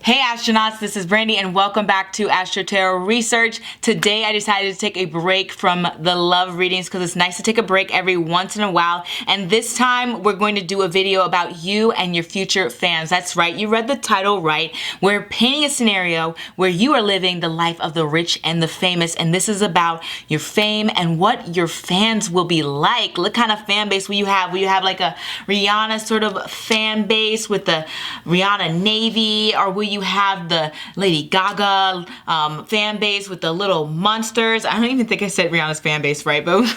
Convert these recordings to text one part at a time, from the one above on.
Hey astronauts, this is Brandy and welcome back to Astro-Tarot Research. Today I decided to take a break from the love readings because it's nice to take a break every once in a while. And this time we're going to do a video about you and your future fans. That's right, you read the title right. We're painting a scenario where you are living the life of the rich and the famous, and this is about your fame and what your fans will be like. What kind of fan base will you have? Will you have like a Rihanna sort of fan base with the Rihanna Navy, or will you have the Lady Gaga fan base with the little monsters? I don't even think I said Rihanna's fan base right, but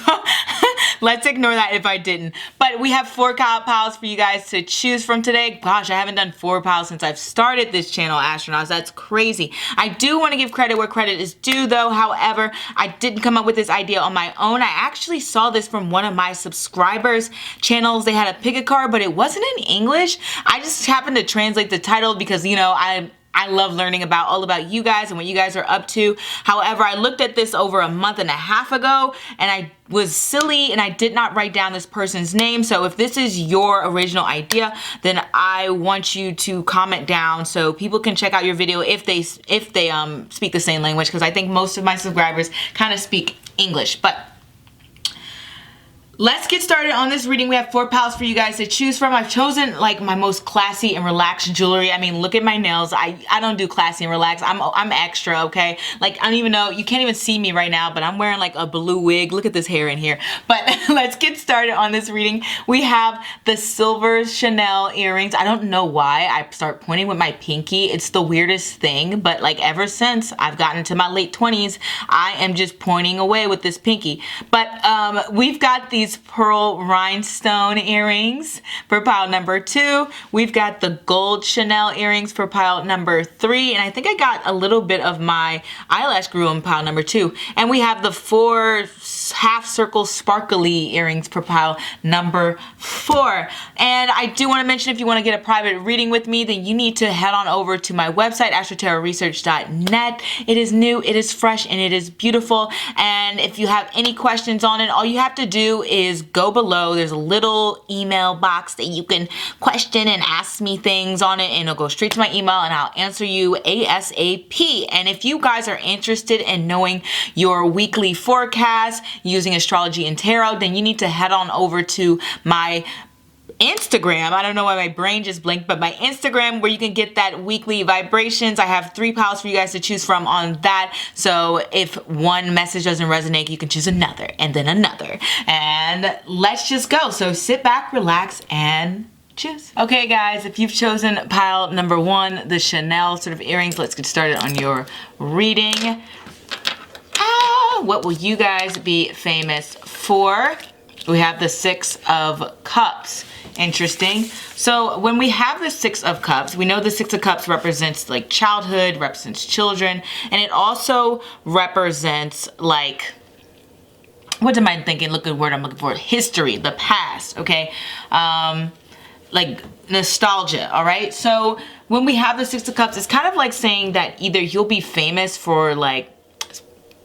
let's ignore that if I didn't. But we have 4 piles for you guys to choose from today. Gosh, I haven't done 4 piles since I've started this channel, astronauts. That's crazy. I do want to give credit where credit is due though. However, I didn't come up with this idea on my own. I actually saw this from one of my subscribers' channels. They had a pick a card, but it wasn't in English. I just happened to translate the title because, you know, I love learning all about you guys and what you guys are up to. However, I looked at this over a month and a half ago and I was silly and I did not write down this person's name. So if this is your original idea, then I want you to comment down so people can check out your video if they speak the same language, because I think most of my subscribers kind of speak English. But let's get started on this reading. We have 4 piles for you guys to choose from. I've chosen like my most classy and relaxed jewelry. I mean, look at my nails. I don't do classy and relaxed. I'm extra, okay? Like, I don't even know, you can't even see me right now, but I'm wearing like a blue wig. Look at this hair in here. But let's get started on this reading. We have the silver Chanel earrings. I don't know why I start pointing with my pinky. It's the weirdest thing, but like ever since I've gotten to my late 20s, I am just pointing away with this pinky. But we've got these pearl rhinestone earrings for pile number 2. We've got the gold Chanel earrings for pile number 3, and I think I got a little bit of my eyelash glue on pile number 2. And we have the 4 half circle sparkly earrings for pile number 4. And I do want to mention, if you want to get a private reading with me, then you need to head on over to my website, astrotarotresearch.net. It is new, it is fresh, and it is beautiful. And if you have any questions on it, all you have to do is go below. There's a little email box that you can question and ask me things on it, and it'll go straight to my email and I'll answer you ASAP. And if you guys are interested in knowing your weekly forecast using astrology and tarot, then you need to head on over to my Instagram. I don't know why my brain just blinked, but my Instagram, where you can get that weekly vibrations. I have 3 piles for you guys to choose from on that. So if one message doesn't resonate, you can choose another and then another. And let's just go. So sit back, relax, and choose. Okay guys, if you've chosen pile number 1, the Chanel sort of earrings, let's get started on your reading. What will you guys be famous for? We have the 6 of Cups. Interesting. So when we have the 6 of Cups, we know the 6 of Cups represents like childhood, represents children, and it also represents like, what am I thinking? Look at the word I'm looking for. History, the past, okay? Like nostalgia, all right? So when we have the 6 of Cups, it's kind of like saying that either you'll be famous for like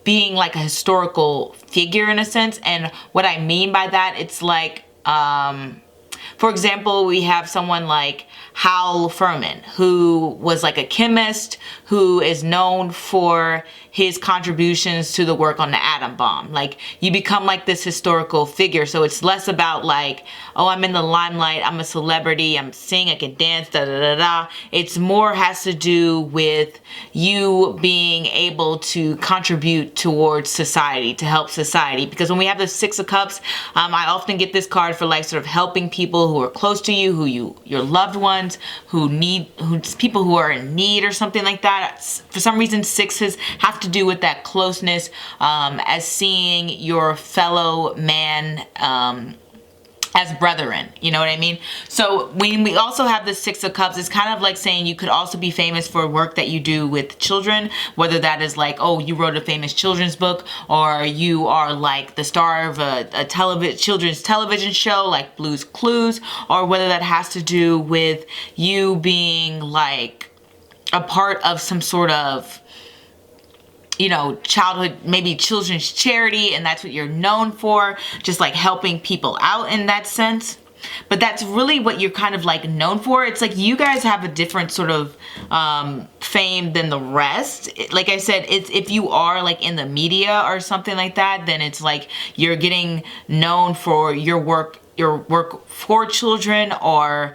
being like a historical figure in a sense. And what I mean by that, it's like, for example, we have someone like Hal Furman, who was like a chemist who is known for his contributions to the work on the atom bomb. Like, you become like this historical figure. So it's less about like, oh, I'm in the limelight, I'm a celebrity, I'm sing, I can dance, da da da da. It's more has to do with you being able to contribute towards society, to help society. Because when we have the 6 of Cups, I often get this card for like sort of helping people who are close to you, your loved ones, people who are in need or something like that. For some reason, 6s have to do with that closeness, as seeing your fellow man as brethren, you know what I mean? So when we also have the 6 of Cups, it's kind of like saying you could also be famous for work that you do with children, whether that is like, oh, you wrote a famous children's book, or you are like the star of a children's television show like Blue's Clues, or whether that has to do with you being like a part of some sort of, you know, childhood, maybe children's charity, and that's what you're known for, just like helping people out in that sense. but that's really what you're kind of like known for. It's like you guys have a different sort of fame than the rest. Like I said, it's if you are like in the media or something like that, then it's like you're getting known for your work for children, or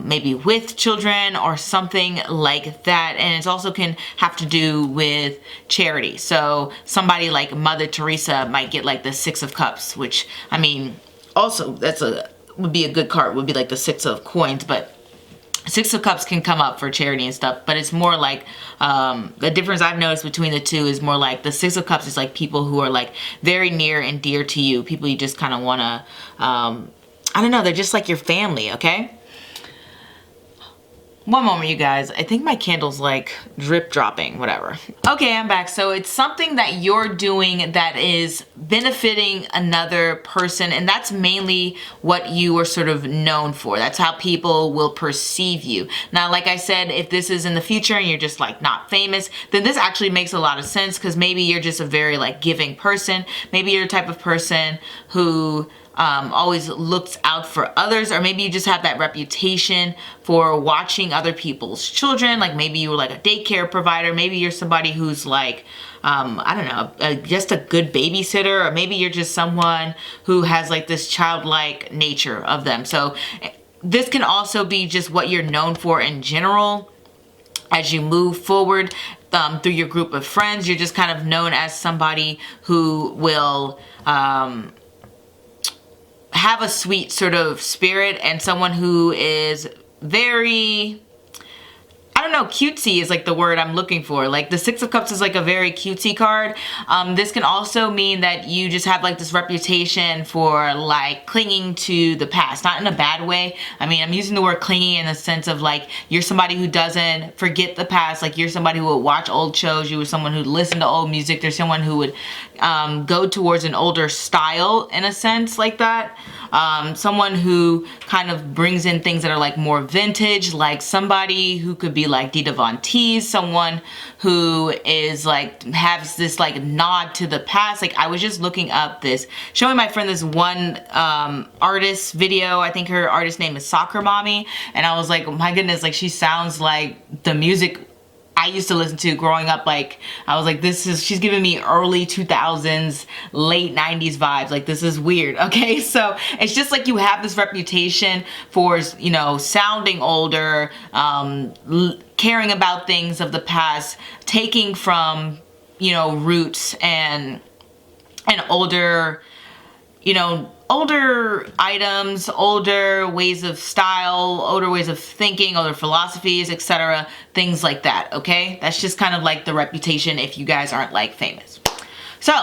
maybe with children or something like that. And it also can have to do with charity. So somebody like Mother Teresa might get like the Six of Cups, which, I mean, also would be a good card, would be like the Six of Coins, but Six of Cups can come up for charity and stuff, but it's more like, the difference I've noticed between the two is more like the Six of Cups is like people who are like very near and dear to you, people you just kind of want to, I don't know, they're just like your family, okay? One moment, you guys. I think my candle's like drip dropping, whatever. Okay, I'm back. So it's something that you're doing that is benefiting another person, and that's mainly what you are sort of known for. That's how people will perceive you. Now, like I said, if this is in the future and you're just like not famous, then this actually makes a lot of sense, because maybe you're just a very like giving person. Maybe you're the type of person who always looks out for others, or maybe you just have that reputation for watching other people's children. Like maybe you were like a daycare provider, maybe you're somebody who's like, I don't know, just a good babysitter, or maybe you're just someone who has like this childlike nature of them. So this can also be just what you're known for in general. As you move forward through your group of friends, you're just kind of known as somebody who will have a sweet sort of spirit, and someone who is very, I don't know, cutesy is like the word I'm looking for. Like the Six of Cups is like a very cutesy card. This can also mean that you just have like this reputation for like clinging to the past, not in a bad way. I mean, I'm using the word clinging in the sense of like you're somebody who doesn't forget the past. Like you're somebody who would watch old shows. You were someone who listened to old music. There's someone who would go towards an older style in a sense like that. Someone who kind of brings in things that are like more vintage, like somebody who could be like Dita Von Teese, someone who is like, has this like nod to the past. Like I was just looking up this, showing my friend this one artist video. I think her artist name is Soccer Mommy, and I was like, oh my goodness, like she sounds like the music I used to listen to growing up. Like I was like, she's giving me early 2000s, late 90s vibes. Like this is weird. Okay, so it's just like you have this reputation for, you know, sounding older, caring about things of the past, taking from, you know, roots and older, you know, older items, older ways of style, older ways of thinking, older philosophies, etc. Things like that, okay? That's just kind of like the reputation if you guys aren't like famous. So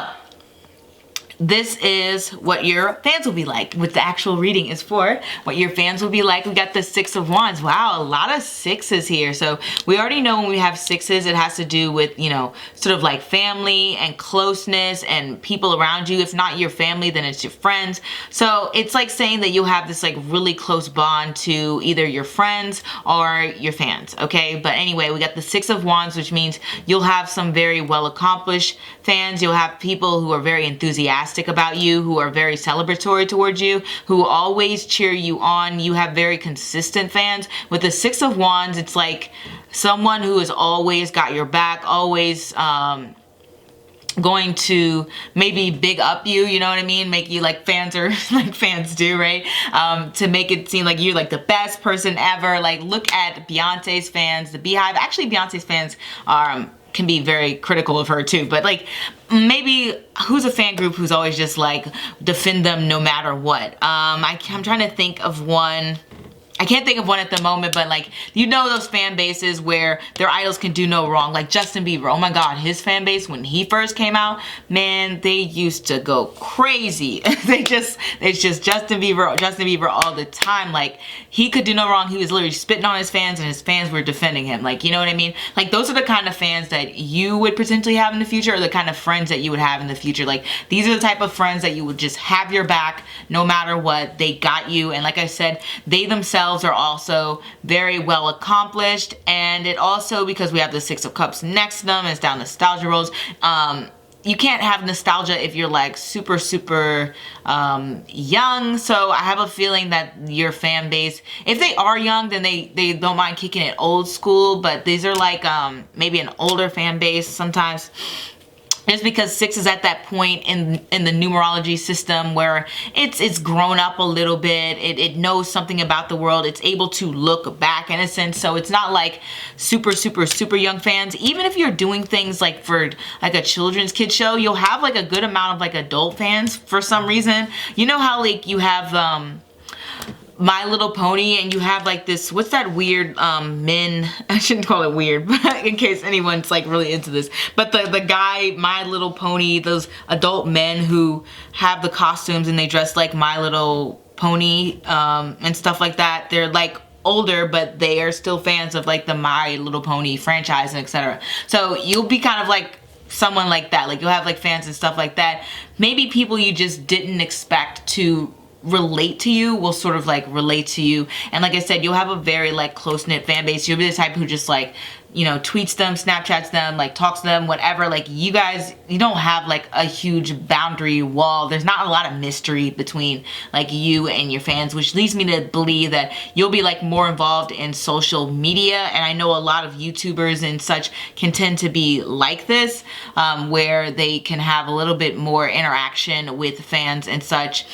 this is what your fans will be like. What the actual reading is for, what your fans will be like. We got the Six of Wands. Wow, a lot of sixes here. So we already know when we have sixes, it has to do with, you know, sort of like family and closeness and people around you. If not your family, then it's your friends. So it's like saying that you'll have this like really close bond to either your friends or your fans, okay? But anyway, we got the Six of Wands, which means you'll have some very well accomplished fans. You'll have people who are very enthusiastic about you, who are very celebratory towards you, who always cheer you on. You have very consistent fans. With the Six of Wands, it's like someone who has always got your back, always going to maybe big up you, you know what I mean? Make you like fans are like fans do, right? To make it seem like you're like the best person ever. Like look at Beyonce's fans, the Beehive. Actually, Beyonce's fans are can be very critical of her too, but like maybe who's a fan group who's always just like defend them no matter what? I'm trying to think of one. I can't think of one at the moment, but like, you know, those fan bases where their idols can do no wrong, like Justin Bieber. Oh my God, his fan base when he first came out, man, they used to go crazy. It's just Justin Bieber all the time. Like he could do no wrong. He was literally spitting on his fans and his fans were defending him. Like, you know what I mean? Like those are the kind of fans that you would potentially have in the future, or the kind of friends that you would have in the future. Like these are the type of friends that you would just have your back no matter what. They got you. And like I said, they themselves are also very well accomplished, and it also, because we have the Six of Cups next to them, it's down nostalgia rolls, you can't have nostalgia if you're like super young. So I have a feeling that your fan base, if they are young, then they don't mind kicking it old school, but these are like maybe an older fan base sometimes. Just because 6 is at that point in the numerology system where it's grown up a little bit. It knows something about the world. It's able to look back in a sense. So it's not like super young fans. Even if you're doing things like for like a children's kid show, you'll have like a good amount of like adult fans for some reason. You know how like you have My Little Pony, and you have like this, what's that weird men, I shouldn't call it weird, but in case anyone's like really into this, but the guy, My Little Pony, those adult men who have the costumes and they dress like My Little Pony and stuff like that, they're like older, but they are still fans of like the My Little Pony franchise and etc. So you'll be kind of like someone like that, like you'll have like fans and stuff like that. Maybe people you just didn't expect to relate to you will sort of like relate to you, and like I said, you'll have a very like close-knit fan base. You'll be the type who just like, you know, tweets them, Snapchats them, like talks to them, whatever. Like you guys, you don't have like a huge boundary wall. There's not a lot of mystery between like you and your fans, which leads me to believe that you'll be like more involved in social media. And I know a lot of YouTubers and such can tend to be like this, where they can have a little bit more interaction with fans and such,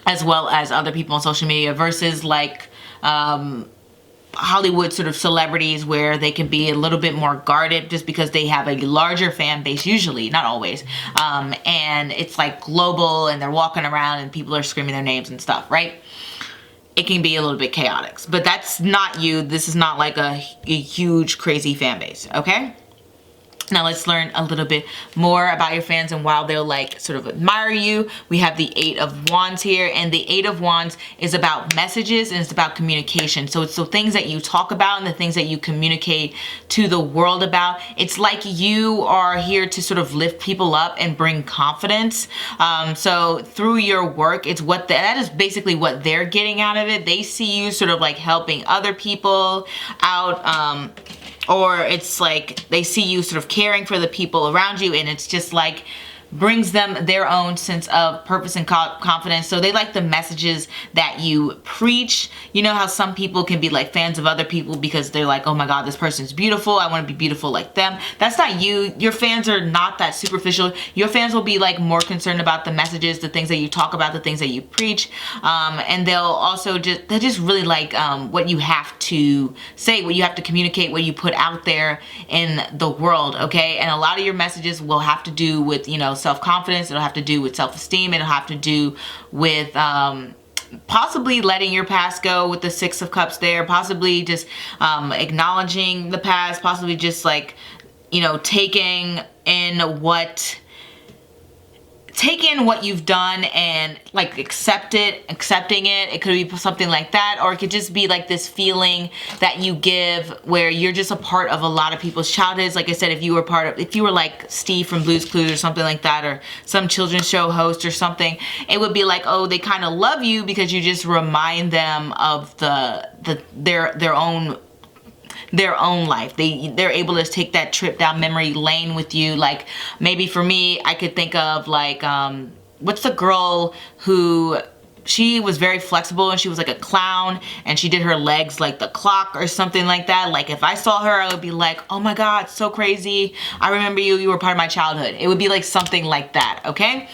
as well as other people on social media, versus like Hollywood sort of celebrities where they can be a little bit more guarded just because they have a larger fan base, usually, not always. And it's like global and they're walking around and people are screaming their names and stuff, right? It can be a little bit chaotic, but that's not you. This is not like a huge crazy fan base, okay? Now let's learn a little bit more about your fans and why they'll like sort of admire you. We have the 8 of Wands here, and the 8 of Wands is about messages and it's about communication. So it's the things that you talk about and the things that you communicate to the world about. It's like you are here to sort of lift people up and bring confidence. So through your work, it's what that is basically what they're getting out of it. They see you sort of like helping other people out, or it's like they see you sort of caring for the people around you, and it's just like brings them their own sense of purpose and confidence. So they like the messages that you preach. You know how some people can be like fans of other people because they're like, oh my God, this person's beautiful, I want to be beautiful like them. That's not you. Your fans are not that superficial. Your fans will be like more concerned about the messages, the things that you talk about, the things that you preach, and they'll also they just really like what you have to say, what you have to communicate, what you put out there in the world, okay? And a lot of your messages will have to do with, you know, self-confidence. It'll have to do with self-esteem. It'll have to do with possibly letting your past go with the 6 of Cups there, possibly just acknowledging the past, possibly just like, you know, taking in what you've done and like accepting it. It could be something like that, or it could just be like this feeling that you give where you're just a part of a lot of people's childhoods. Like I said, if you were like Steve from Blue's Clues or something like that, or some children's show host or something, it would be like, oh, they kind of love you because you just remind them of their own life. They're able to take that trip down memory lane with you. Like maybe for me, I could think of like what's the girl who, she was very flexible and she was like a clown and she did her legs like the clock or something like that. Like if I saw her, I would be like, oh my God, so crazy, I remember you were part of my childhood. It would be like something like that, okay?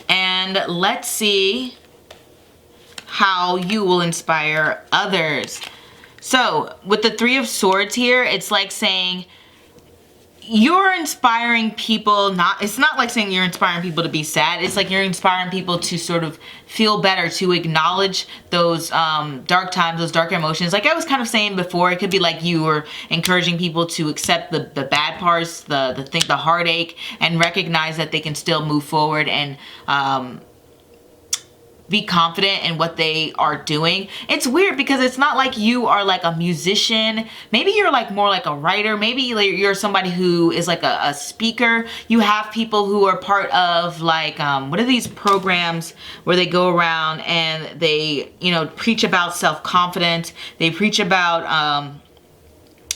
And let's see how you will inspire others. So with the 3 of Swords here, it's like saying you're inspiring people, it's not like saying you're inspiring people to be sad. It's like you're inspiring people to sort of feel better, to acknowledge those dark times, those dark emotions. Like I was kind of saying before, it could be like you were encouraging people to accept the bad parts, the heartache, and recognize that they can still move forward and be confident in what they are doing. It's weird because it's not like you are like a musician. Maybe you're like more like a writer. Maybe you're somebody who is like a speaker. You have people who are part of like, what are these programs where they go around and they, you know, preach about self-confidence. They preach about,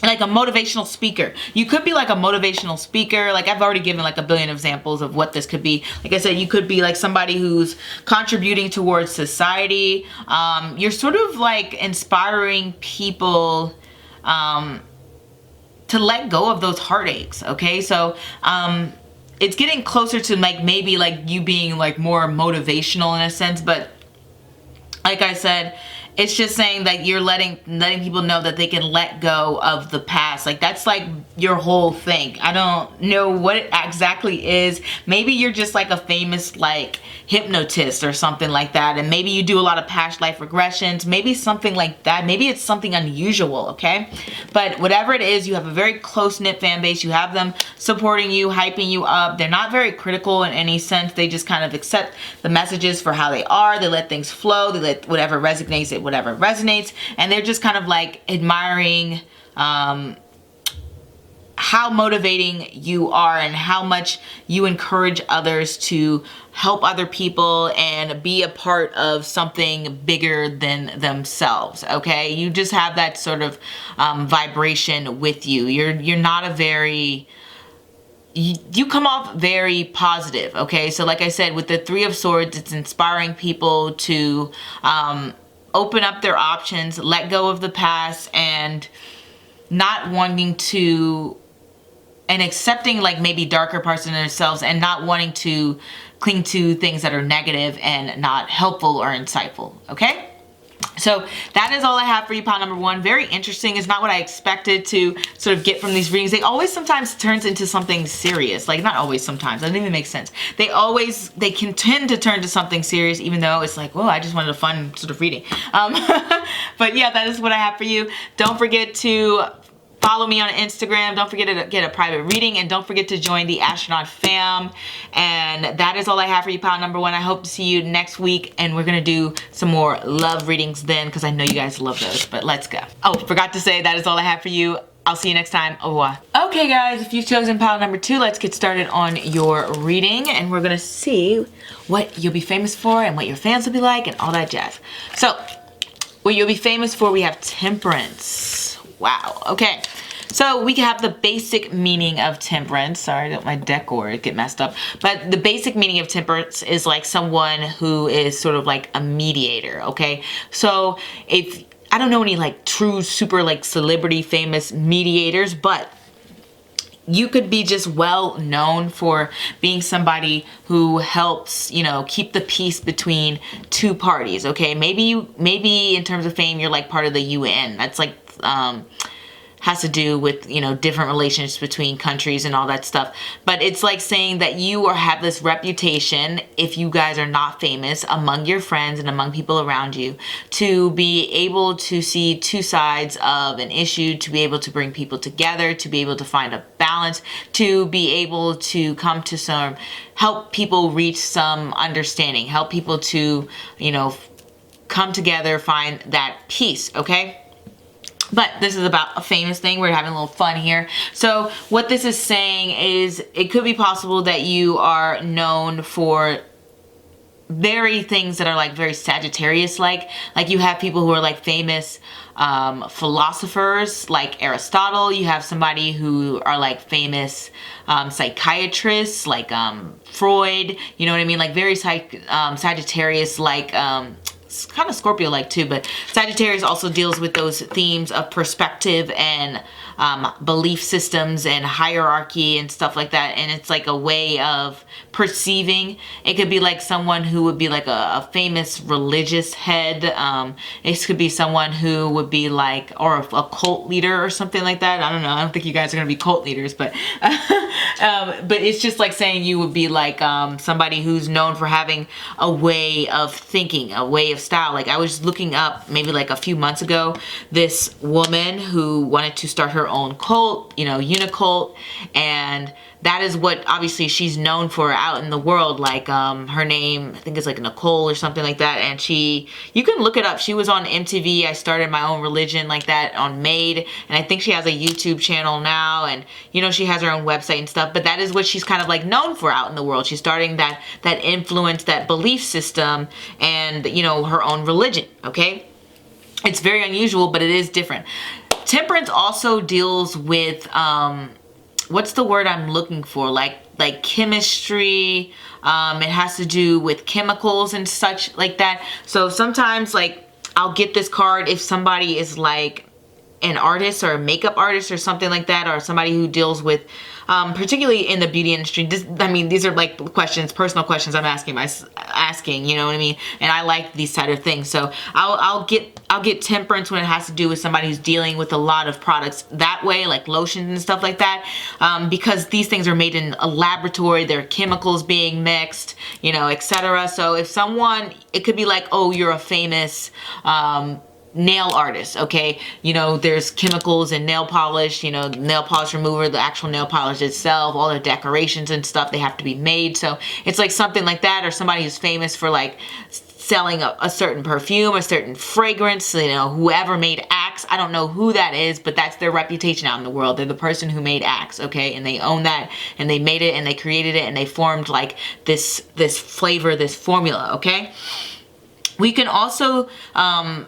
like a motivational speaker. You could be like a motivational speaker. Like I've already given like a billion examples of what this could be. Like I said, you could be like somebody who's contributing towards society. You're sort of like inspiring people to let go of those heartaches. Okay, so it's getting closer to like maybe like you being like more motivational in a sense, but like I said, it's just saying that you're letting people know that they can let go of the past. Like that's like your whole thing. I don't know what it exactly is. Maybe you're just like a famous like hypnotist or something like that, and maybe you do a lot of past life regressions, maybe something like that. Maybe it's something unusual, okay? But whatever it is, you have a very close-knit fan base. You have them supporting you, hyping you up. They're not very critical in any sense. They just kind of accept the messages for how they are. They let things flow. They let whatever resonates, and they're just kind of like admiring how motivating you are and how much you encourage others to help other people and be a part of something bigger than themselves. Okay, you just have that sort of vibration with you. You're not a very, you come off very positive. Okay, so like I said, with the Three of Swords, it's inspiring people to open up their options, let go of the past, and not wanting to, and accepting like maybe darker parts of themselves, and not wanting to cling to things that are negative and not helpful or insightful. Okay, so that is all I have for you, pile number one. Very interesting. It's not what I expected to sort of get from these readings. They always sometimes turns into something serious. Like not always, sometimes. That doesn't even make sense. They can tend to turn to something serious, even though it's like, whoa, I just wanted a fun sort of reading. But yeah, that is what I have for you. Don't forget to follow me on Instagram. Don't forget to get a private reading, and don't forget to join the Astronaut fam. And that is all I have for you, pile number one. I hope to see you next week, and we're gonna do some more love readings then, because I know you guys love those. But let's go. Oh, forgot to say that is all I have for you. I'll see you next time. Au revoir. Okay guys, if you've chosen pile number two, let's get started on your reading, and we're gonna see what you'll be famous for and what your fans will be like and all that jazz. So what you'll be famous for, we have Temperance. Wow. Okay. So we have the basic meaning of temperance. Sorry that my decor get messed up. But the basic meaning of temperance is like someone who is sort of like a mediator. Okay. So if I don't know any like true super like celebrity famous mediators, but you could be just well known for being somebody who helps, you know, keep the peace between two parties. Okay. Maybe in terms of fame, you're like part of the UN. That's like has to do with, you know, different relationships between countries and all that stuff. But it's like saying that you have this reputation, if you guys are not famous, among your friends and among people around you, to be able to see two sides of an issue, to be able to bring people together, to be able to find a balance, to be able to come to some, help people reach some understanding, help people to, you know, come together, find that peace. Okay. But this is about a famous thing. We're having a little fun here. So what this is saying is it could be possible that you are known for very things that are like very Sagittarius like you have people who are like famous philosophers like Aristotle. You have somebody who are like famous psychiatrists like Freud, you know what I mean, like very Sagittarius like it's kind of Scorpio like too, but Sagittarius also deals with those themes of perspective and belief systems and hierarchy and stuff like that. And it's like a way of perceiving. It could be like someone who would be like a famous religious head. It could be someone who would be like, or a cult leader or something like that. I don't know. I don't think you guys are gonna be cult leaders, but but it's just like saying you would be like somebody who's known for having a way of thinking, a way of style. Like I was looking up maybe like a few months ago, this woman who wanted to start her own cult, you know, Unicult, and that is what obviously she's known for out in the world. Like her name, I think it's like Nicole or something like that, and you can look it up. She was on MTV, I Started My Own Religion, like that, on Made, and I think she has a YouTube channel now, and you know, she has her own website and stuff, but that is what she's kind of like known for out in the world. She's starting that influence, that belief system, and you know, her own religion. Okay, it's very unusual, but it is different. Temperance also deals with, what's the word I'm looking for? Like chemistry. It has to do with chemicals and such like that. So sometimes, like, I'll get this card if somebody is like an artist or a makeup artist or something like that, or somebody who deals with, particularly in the beauty industry. These are like questions, personal questions I'm asking, you know what I mean? And I like these type of things. So I'll get temperance when it has to do with somebody who's dealing with a lot of products that way, like lotions and stuff like that, because these things are made in a laboratory, there are chemicals being mixed, you know, etc. So if someone, it could be like, oh, you're a famous, nail artist, okay, you know, there's chemicals in nail polish, you know, nail polish remover, the actual nail polish itself, all the decorations and stuff, they have to be made. So it's like something like that, or somebody who's famous for like selling a certain perfume, a certain fragrance, you know, whoever made Axe, I don't know who that is, but that's their reputation out in the world. They're the person who made Axe, okay, and they own that, and they made it, and they created it, and they formed like this flavor, this formula, okay. We can also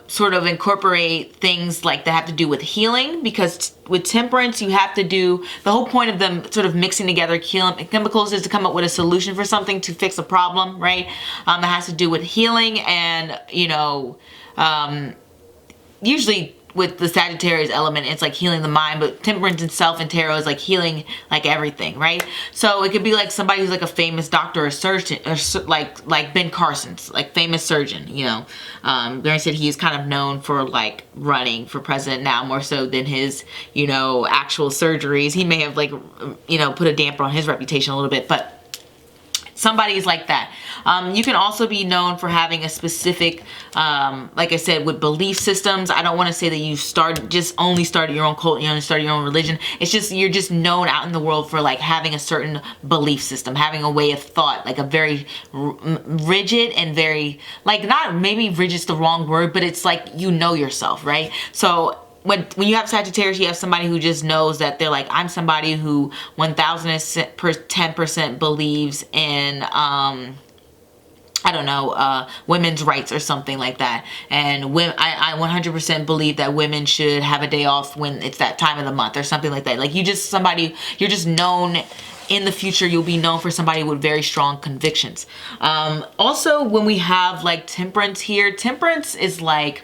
sort of incorporate things like that have to do with healing, because with temperance, you have to do, the whole point of them sort of mixing together chemicals is to come up with a solution for something, to fix a problem, right? It has to do with healing, and, you know, usually with the Sagittarius element, it's like healing the mind, but temperance itself in tarot is like healing like everything, right? So it could be like somebody who's like a famous doctor or surgeon, or like Ben Carson's like famous surgeon, you know. Gary said he's kind of known for like running for president now, more so than his, you know, actual surgeries. He may have like, you know, put a damper on his reputation a little bit, but somebody's like that. You can also be known for having a specific, like I said, with belief systems. I don't want to say that you only started your own cult, you only started your own religion. It's just, you're just known out in the world for like having a certain belief system, having a way of thought, like a very rigid and very, like, not, maybe rigid's the wrong word, but it's like, you know yourself, right? So when you have Sagittarius, you have somebody who just knows that they're like, I'm somebody who 1000% believes in, I don't know, women's rights or something like that. And I 100% believe that women should have a day off when it's that time of the month or something like that. Like, you're just known in the future, you'll be known for somebody with very strong convictions. Also, when we have like temperance here, temperance is like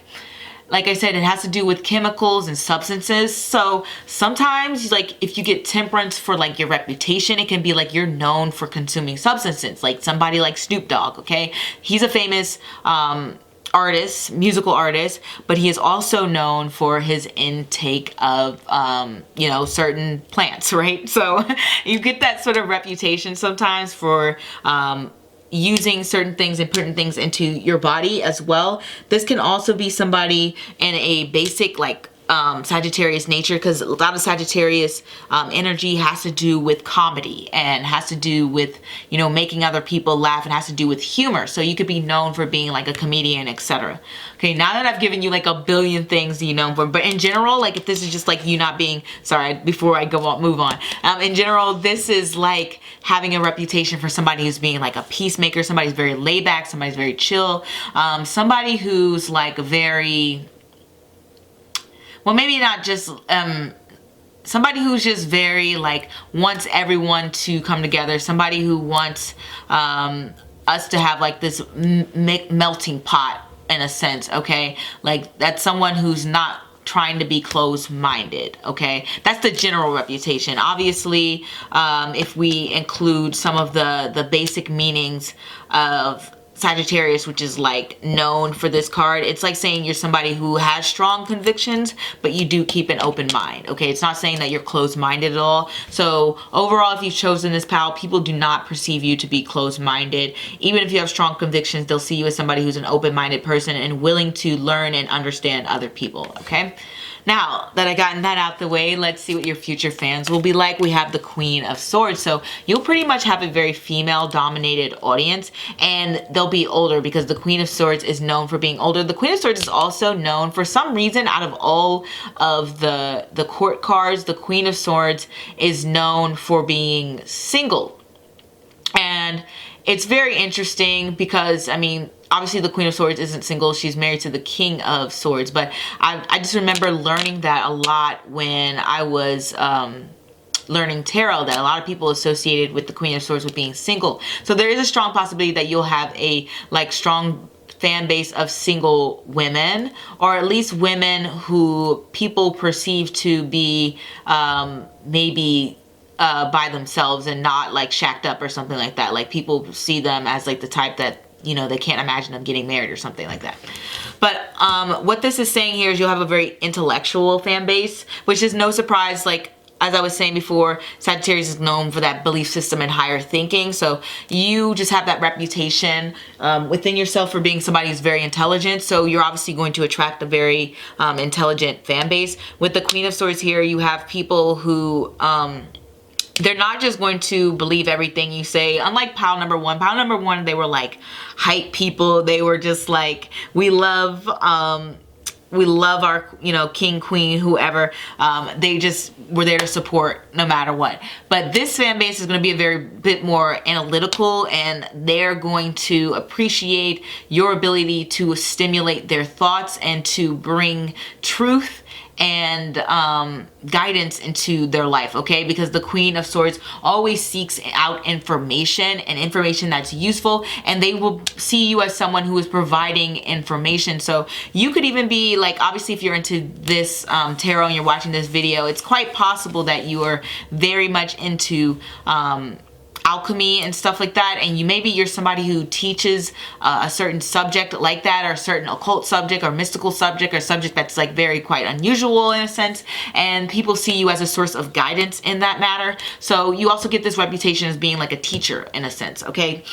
I said, it has to do with chemicals and substances. So sometimes, like, if you get temperance for like your reputation, it can be like you're known for consuming substances, like somebody like Snoop Dogg, okay? He's a famous artist, musical artist, but he is also known for his intake of, you know, certain plants, right? So you get that sort of reputation sometimes for, using certain things and putting things into your body as well. This can also be somebody in a basic like Sagittarius nature, because a lot of Sagittarius energy has to do with comedy and has to do with, you know, making other people laugh, and has to do with humor. So you could be known for being like a comedian, etc. Okay, now that I've given you like a billion things you know for, but in general, like if this is just like you not being, sorry, before I go on, move on. In general, this is like having a reputation for somebody who's being like a peacemaker, somebody's very laid back, somebody's very chill, somebody who's like very, well, maybe not just, somebody who's just very like wants everyone to come together, somebody who wants us to have like this melting pot in a sense, okay? Like, that's someone who's not trying to be closed-minded, okay? That's the general reputation. Obviously, if we include some of the basic meanings of Sagittarius, which is like known for this card, it's like saying you're somebody who has strong convictions, but you do keep an open mind, okay? It's not saying that you're closed-minded at all. So overall, if you've chosen this pal, people do not perceive you to be closed-minded. Even if you have strong convictions, they'll see you as somebody who's an open-minded person and willing to learn and understand other people, okay? Now that I gotten that out the way, let's see what your future fans will be like. We have the Queen of Swords. So you'll pretty much have a very female-dominated audience, and they'll be older because the Queen of Swords is known for being older. The Queen of Swords is also known, for some reason, out of all of the court cards, the Queen of Swords is known for being single. And it's very interesting because, I mean, obviously the Queen of Swords isn't single. She's married to the King of Swords. But I just remember learning that a lot when I was learning tarot, that a lot of people associated with the Queen of Swords with being single. So there is a strong possibility that you'll have a like strong fan base of single women, or at least women who people perceive to be maybe by themselves and not like shacked up or something like that. Like people see them as like the type that, you know, they can't imagine them getting married or something like that. But what this is saying here is you'll have a very intellectual fan base, which is no surprise. Like, as I was saying before, Sagittarius is known for that belief system and higher thinking. So you just have that reputation within yourself for being somebody who's very intelligent. So you're obviously going to attract a very intelligent fan base. With the Queen of Swords here, you have people who they're not just going to believe everything you say. Unlike pile number one. Pile number one, they were like hype people. They were just like, we love our, you know, king, queen, whoever. They just were there to support no matter what. But this fan base is going to be a very bit more analytical, and they're going to appreciate your ability to stimulate their thoughts and to bring truth and guidance into their life, okay? Because the Queen of Swords always seeks out information, and information that's useful, and they will see you as someone who is providing information. So you could even be like, obviously if you're into this tarot and you're watching this video, it's quite possible that you are very much into alchemy and stuff like that, and maybe you're somebody who teaches a certain subject like that, or a certain occult subject or mystical subject, or subject that's like very quite unusual in a sense, and people see you as a source of guidance in that matter. So you also get this reputation as being like a teacher in a sense, okay?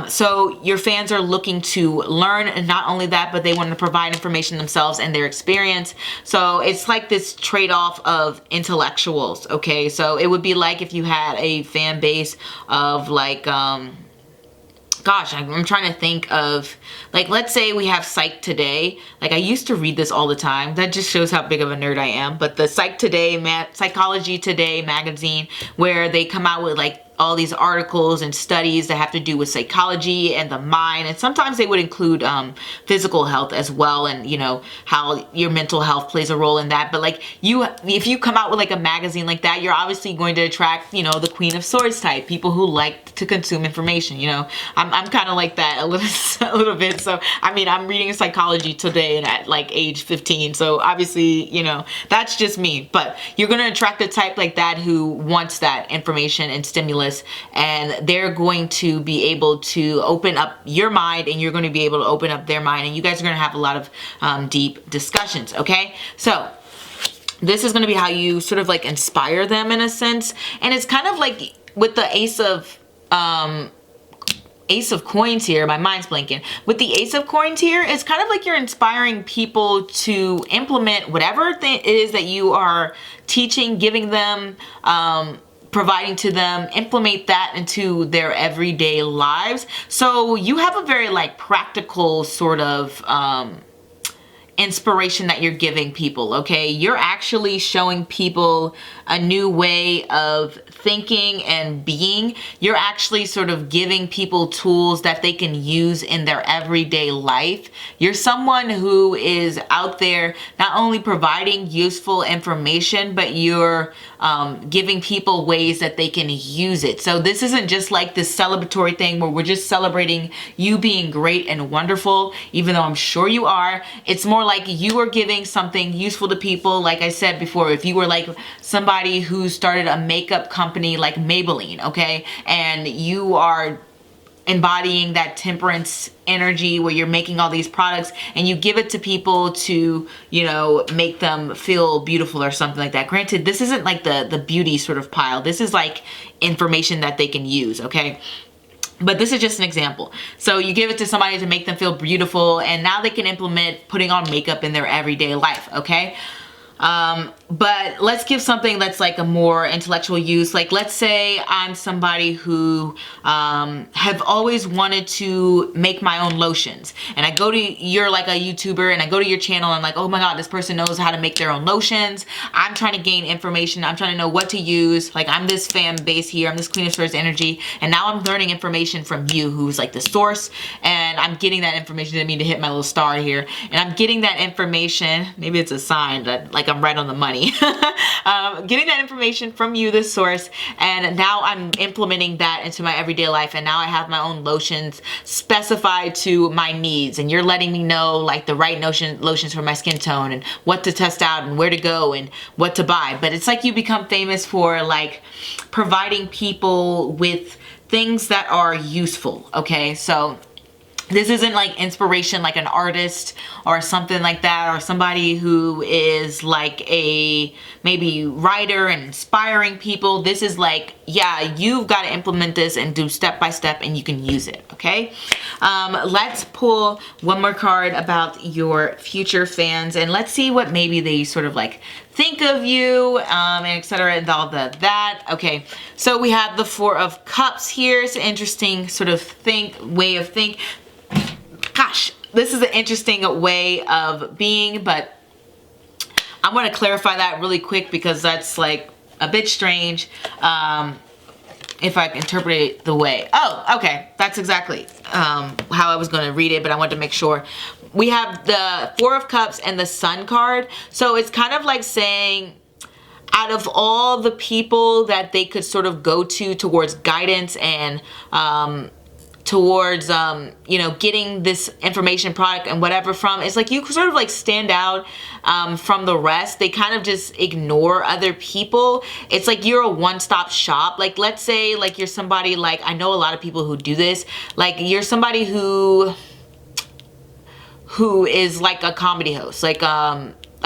So your fans are looking to learn, and not only that, but they want to provide information themselves and their experience. So it's like this trade-off of intellectuals, okay? So it would be like if you had a fan base of like gosh, I'm trying to think of, like, let's say we have Psych Today. Like, I used to read this all the time. That just shows how big of a nerd I am. But the Psychology Today magazine, where they come out with like all these articles and studies that have to do with psychology and the mind, and sometimes they would include physical health as well, and you know how your mental health plays a role in that. But like if you come out with like a magazine like that, you're obviously going to attract, you know, the Queen of Swords type people who like to consume information. You know, I'm kind of like that a little bit. So I mean, I'm reading Psychology Today and at like age 15, so obviously, you know, that's just me. But you're going to attract a type like that who wants that information and stimulus, and they're going to be able to open up your mind, and you're going to be able to open up their mind, and you guys are going to have a lot of deep discussions, okay? So this is going to be how you sort of like inspire them in a sense. And it's kind of like with the Ace of Coins here, my mind's blanking. With the Ace of Coins here, it's kind of like you're inspiring people to implement whatever it is that you are teaching, giving them, providing to them, implement that into their everyday lives. So you have a very like practical sort of inspiration that you're giving people, okay? You're actually showing people a new way of thinking and being. You're actually sort of giving people tools that they can use in their everyday life. You're someone who is out there not only providing useful information, but you're giving people ways that they can use it. So this isn't just like this celebratory thing where we're just celebrating you being great and wonderful, even though I'm sure you are. It's more like you are giving something useful to people. Like I said before, if you were like somebody who started a makeup company like Maybelline, okay, and you are embodying that temperance energy where you're making all these products and you give it to people to, you know, make them feel beautiful or something like that. Granted, this isn't like the beauty sort of pile. This is like information that they can use, okay? But this is just an example. So you give it to somebody to make them feel beautiful, and now they can implement putting on makeup in their everyday life, okay? But let's give something that's like a more intellectual use. Like, let's say I'm somebody who have always wanted to make my own lotions, and I go to, you're like a YouTuber, and I go to your channel and I'm like, oh my god, this person knows how to make their own lotions. I'm trying to gain information. I'm trying to know what to use. Like, I'm this fan base here. I'm this Queen of Swords energy, and now I'm learning information from you, who's like the source, and I'm getting that information. I didn't mean to hit my little star here, and I'm getting that information. Maybe it's a sign that like I'm right on the money. Getting that information from you, the source, and now I'm implementing that into my everyday life, and now I have my own lotions specified to my needs, and you're letting me know like the right lotions for my skin tone, and what to test out, and where to go, and what to buy. But it's like you become famous for like providing people with things that are useful, okay? So this isn't like inspiration, like an artist or something like that, or somebody who is like a maybe writer and inspiring people. This is like, yeah, you've got to implement this and do step by step, and you can use it, okay? Let's pull one more card about your future fans, and let's see what maybe they sort of like think of you, and etc. and all that. Okay, so we have the Four of Cups here. It's an interesting sort of way of think. Gosh, this is an interesting way of being, but I want to clarify that really quick because that's like a bit strange if I interpret it the way. Oh, okay, that's exactly how I was going to read it, but I wanted to make sure. We have the Four of Cups and the Sun card, so it's kind of like saying, out of all the people that they could sort of go to towards guidance and towards you know, getting this information, product, and whatever from, it's like you sort of like stand out from the rest. They kind of just ignore other people. It's like you're a one-stop shop. Like, let's say like you're somebody, like, I know a lot of people who do this, like you're somebody who is like a comedy host, like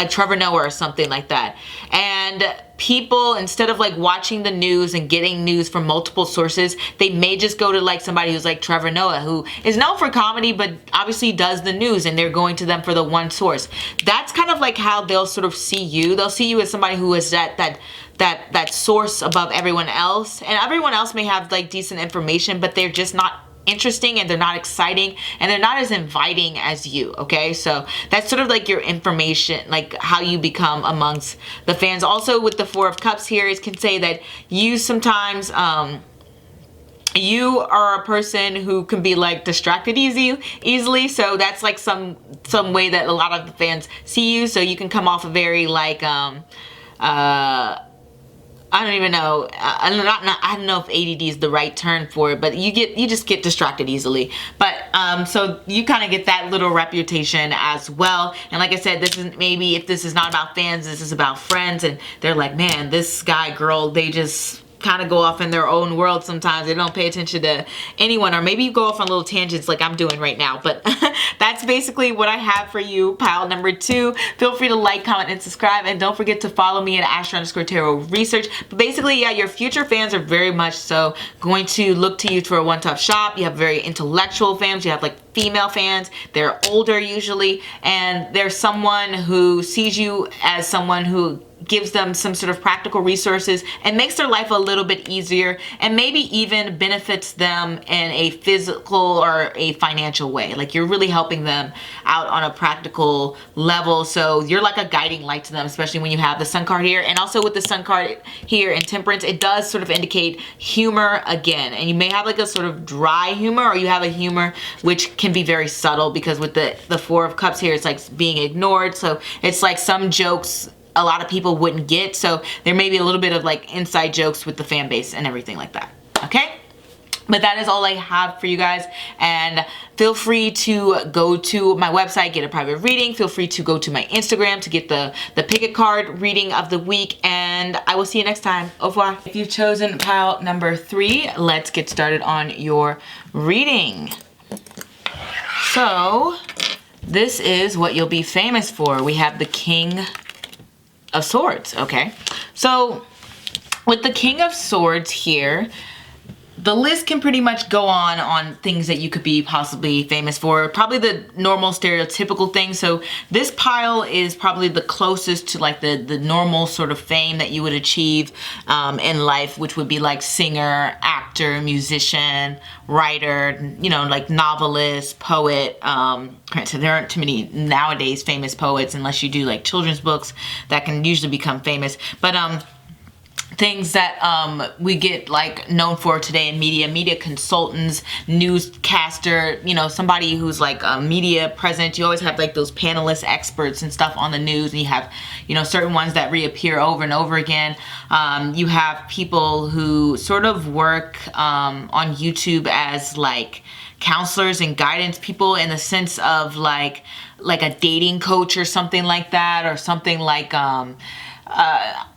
Trevor Noah or something like that, and people, instead of like watching the news and getting news from multiple sources, they may just go to like somebody who's like Trevor Noah, who is known for comedy but obviously does the news, and they're going to them for the one source. That's kind of like how they'll sort of see you. They'll see you as somebody who is that source above everyone else, and everyone else may have like decent information, but they're just not interesting, and they're not exciting, and they're not as inviting as you, okay? So that's sort of like your information, like how you become amongst the fans. Also with the Four of Cups here, it can say that you sometimes you are a person who can be like distracted easily, so that's like some way that a lot of the fans see you. So you can come off a very like I don't even know. I don't know if ADD is the right term for it, but you just get distracted easily. But so you kind of get that little reputation as well. And like I said, this is maybe, if this is not about fans, this is about friends, and they're like, man, this guy, girl, they just kind of go off in their own world sometimes. They don't pay attention to anyone, or maybe you go off on little tangents like I'm doing right now. But that's basically what I have for you, pile number 2. Feel free to like, comment, and subscribe, and don't forget to follow me at Astro_Tarot Research. But basically, yeah, your future fans are very much so going to look to you for a one-stop shop. You have very intellectual fans. You have like female fans. They're older usually, and there's someone who sees you as someone who gives them some sort of practical resources and makes their life a little bit easier, and maybe even benefits them in a physical or a financial way. Like, you're really helping them out on a practical level, so you're like a guiding light to them, especially when you have the Sun card here. And also with the Sun card here in Temperance, it does sort of indicate humor again, and you may have like a sort of dry humor, or you have a humor which can be very subtle, because with the Four of Cups here, it's like being ignored. So it's like some jokes a lot of people wouldn't get, so there may be a little bit of like inside jokes with the fan base and everything like that, okay? But that is all I have for you guys, and feel free to go to my website, get a private reading. Feel free to go to my Instagram to get the pick a card reading of the week, and I will see you next time. Au revoir. If you've chosen pile number 3, let's get started on your reading. So this is what you'll be famous for. We have the King of Swords, okay? So with the King of Swords here, the list can pretty much go on things that you could be possibly famous for. Probably the normal stereotypical things. So this pile is probably the closest to like the normal sort of fame that you would achieve in life, which would be like singer, actor, musician, writer, you know, like novelist, poet. So there aren't too many nowadays famous poets unless you do like children's books that can usually become famous. But things that we get like known for today in media consultants, newscaster, you know, somebody who's like a media present. You always have like those panelists, experts and stuff on the news, and you have, you know, certain ones that reappear over and over again. You have people who sort of work on YouTube as like counselors and guidance people, in the sense of like a dating coach or something like that, or something like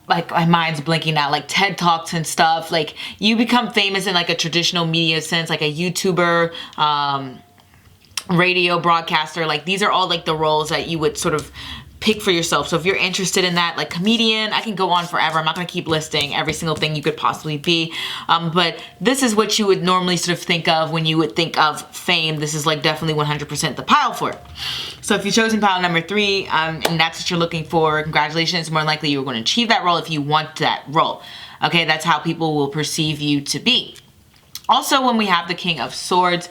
my mind's blinking now, like TED Talks and stuff. Like you become famous in like a traditional media sense, like a YouTuber, radio broadcaster. Like these are all like the roles that you would sort of pick for yourself. So if you're interested in that, like comedian, I can go on forever. I'm not going to keep listing every single thing you could possibly be. But this is what you would normally sort of think of when you would think of fame. This is like definitely 100% the pile for it. So if you've chosen pile number 3, and that's what you're looking for, congratulations. More likely you're going to achieve that role if you want that role. Okay, that's how people will perceive you to be. Also, when we have the King of Swords,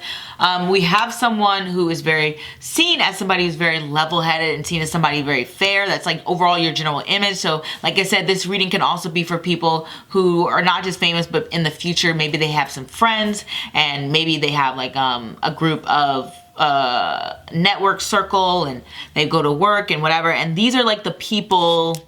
we have someone who is very seen as somebody who's very level-headed and seen as somebody very fair. That's like overall your general image. So like I said, this reading can also be for people who are not just famous, but in the future, maybe they have some friends, and maybe they have like a group of network circle, and they go to work and whatever. And these are like the people,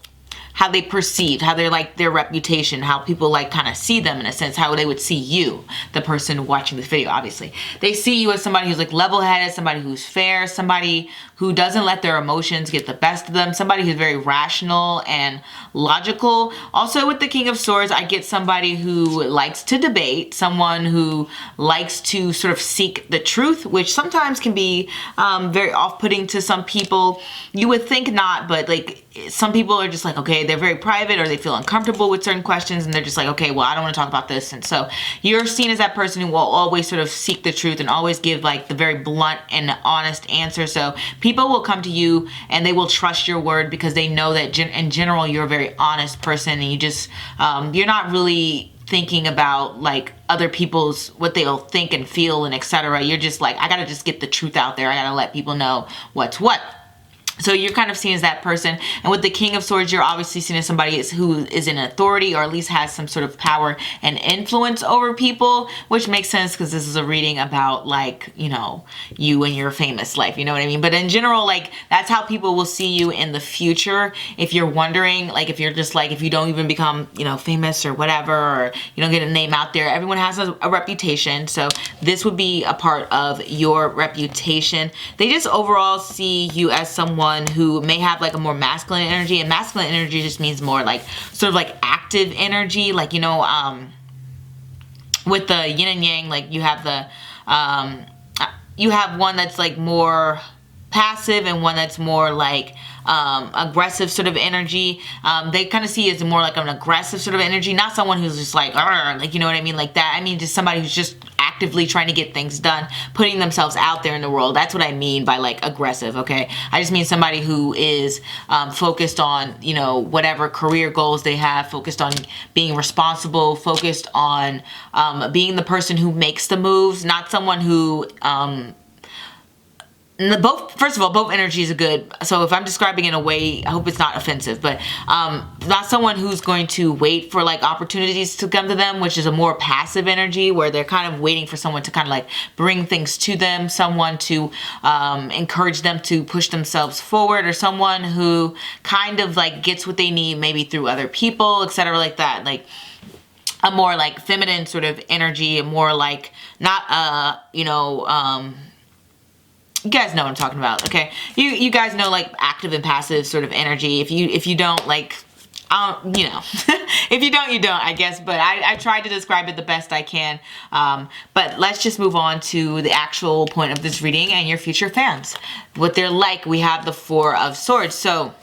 how they perceive, how they're like their reputation, how people like kind of see them in a sense, how they would see you, the person watching this video. Obviously they see you as somebody who's like level-headed, somebody who's fair, somebody who doesn't let their emotions get the best of them, somebody who's very rational and logical. Also with the King of Swords, I get somebody who likes to debate, someone who likes to sort of seek the truth, which sometimes can be very off-putting to some people. You would think not, but like some people are just like, okay, they're very private, or they feel uncomfortable with certain questions, and they're just like, okay, well, I don't want to talk about this. And so you're seen as that person who will always sort of seek the truth and always give like the very blunt and honest answer. So people will come to you and they will trust your word because they know that in general you're a very honest person, and you just you're not really thinking about like other people's, what they'll think and feel and etc. You're just like, I gotta just get the truth out there. I gotta let people know what's what. So you're kind of seen as that person. And with the King of Swords, you're obviously seen as somebody who is in authority, or at least has some sort of power and influence over people, which makes sense because this is a reading about like, you know, you and your famous life, you know what I mean? But in general, like that's how people will see you in the future. If you're wondering, like if you're just like, if you don't even become, you know, famous or whatever, or you don't get a name out there, everyone has a reputation. So this would be a part of your reputation. They just overall see you as someone who may have like a more masculine energy, and masculine energy just means more like sort of like active energy, like, you know, with the yin and yang, like you have the you have one that's like more passive and one that's more like aggressive sort of energy. They kind of see it as more like an aggressive sort of energy, not someone who's just like you know what I mean, like that. I mean just somebody who's just actively trying to get things done, putting themselves out there in the world. That's what I mean by like aggressive, okay? I just mean somebody who is focused on, you know, whatever career goals they have, focused on being responsible, focused on being the person who makes the moves, not someone who first of all, both energies are good. So if I'm describing in a way, I hope it's not offensive, but not someone who's going to wait for like opportunities to come to them, which is a more passive energy where they're kind of waiting for someone to kind of like bring things to them, someone to encourage them to push themselves forward, or someone who kind of like gets what they need maybe through other people, etc. like that. Like a more like feminine sort of energy, a more like not you know, you guys know what I'm talking about, okay? You guys know like active and passive sort of energy. If you don't, like, you know, if you don't, you don't, I guess. But I tried to describe it the best I can. But let's just move on to the actual point of this reading and your future fans. What they're like. We have the Four of Swords. So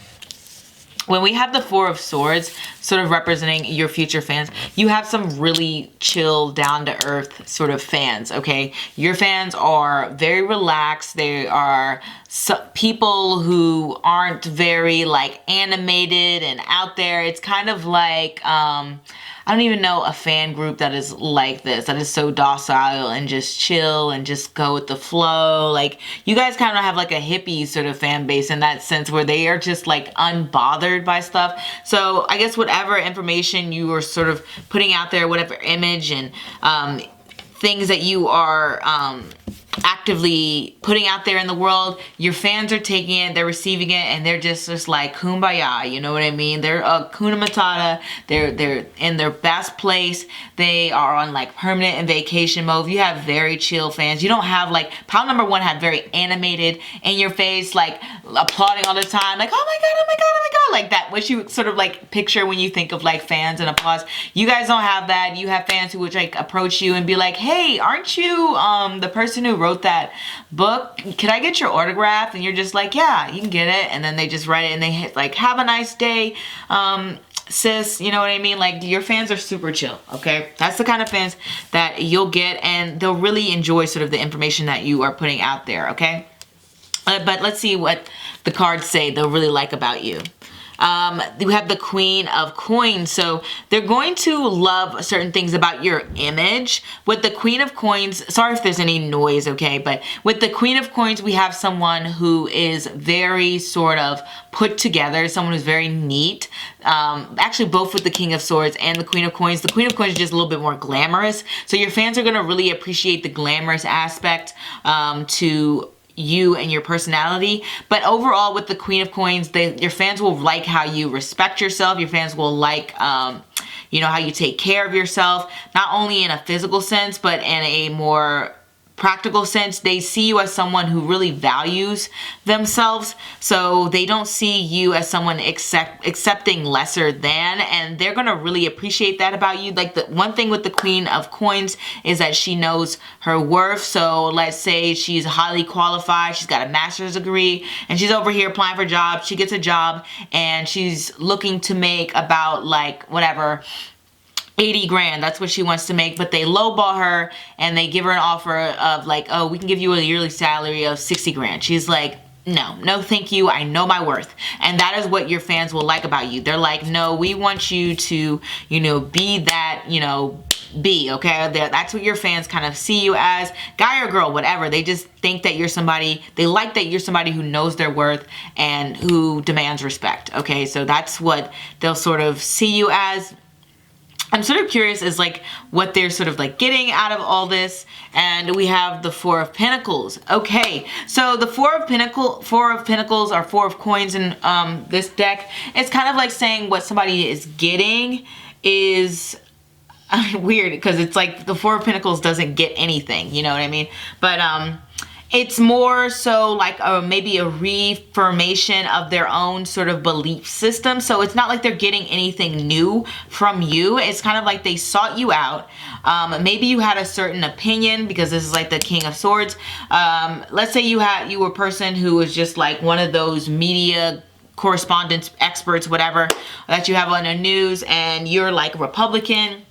when we have the Four of Swords, sort of representing your future fans. You have some really chill, down to earth sort of fans, okay? Your fans are very relaxed. They are people who aren't very like animated and out there. It's kind of like, I don't even know a fan group that is like this, that is so docile and just chill and just go with the flow. Like, you guys kind of have like a hippie sort of fan base in that sense, where they are just like unbothered by stuff. So I guess whatever information you are sort of putting out there, whatever image and things that you are actively putting out there in the world, your fans are taking it, they're receiving it, and they're just like kumbaya, you know what I mean? They're Hakuna Matata, they're in their best place, they are on like permanent and vacation mode. You have very chill fans. You don't have like, pile number one had very animated, in your face, like applauding all the time, like oh my god, oh my god, oh my god, like that, what you sort of like picture when you think of like fans and applause. You guys don't have that. You have fans who would like approach you and be like, hey, aren't you the person who wrote that book? Can I get your autograph? And you're just like, yeah, you can get it. And then they just write it and they hit like, have a nice day, sis, you know what I mean? Like, your fans are super chill, okay? That's the kind of fans that you'll get, and they'll really enjoy sort of the information that you are putting out there, okay? But let's see what the cards say they'll really like about you. We have the Queen of Coins. So they're going to love certain things about your image. With the Queen of Coins, sorry if there's any noise, okay? But with the Queen of Coins, we have someone who is very sort of put together, someone who's very neat. Actually, both with the King of Swords and the Queen of Coins. The Queen of Coins is just a little bit more glamorous. So your fans are going to really appreciate the glamorous aspect to you and your personality. But overall, with the Queen of Coins, your fans will like how you respect yourself. Your fans will like you know, how you take care of yourself, not only in a physical sense but in a more practical sense. They see you as someone who really values themselves, so they don't see you as someone accepting lesser than, and they're gonna really appreciate that about you. Like, the one thing with the Queen of Coins is that she knows her worth. So let's say she's highly qualified, she's got a master's degree, and she's over here applying for jobs. She gets a job and she's looking to make about like whatever 80 grand, that's what she wants to make, but they lowball her and they give her an offer of like, oh, we can give you a yearly salary of 60 grand. She's like, no thank you, I know my worth. And that is what your fans will like about you. They're like, no, we want you to, you know, be that, you know, okay? That's what your fans kind of see you as, guy or girl, whatever. They just think that you're somebody, they like that you're somebody who knows their worth and who demands respect, okay? So that's what they'll sort of see you as. I'm sort of curious as like what they're sort of like getting out of all this. And we have the Four of Pentacles. Okay, so the Four of Pentacles or Four of Coins in this deck, it's kind of like saying what somebody is getting is weird, because it's like the Four of Pentacles doesn't get anything, you know what I mean? But it's more so like maybe a reaffirmation of their own sort of belief system. So it's not like they're getting anything new from you. It's kind of like they sought you out. Maybe you had a certain opinion, because this is like the King of Swords. Let's say you were a person who was just like one of those media correspondence experts, whatever, that you have on the news, and you're like Republican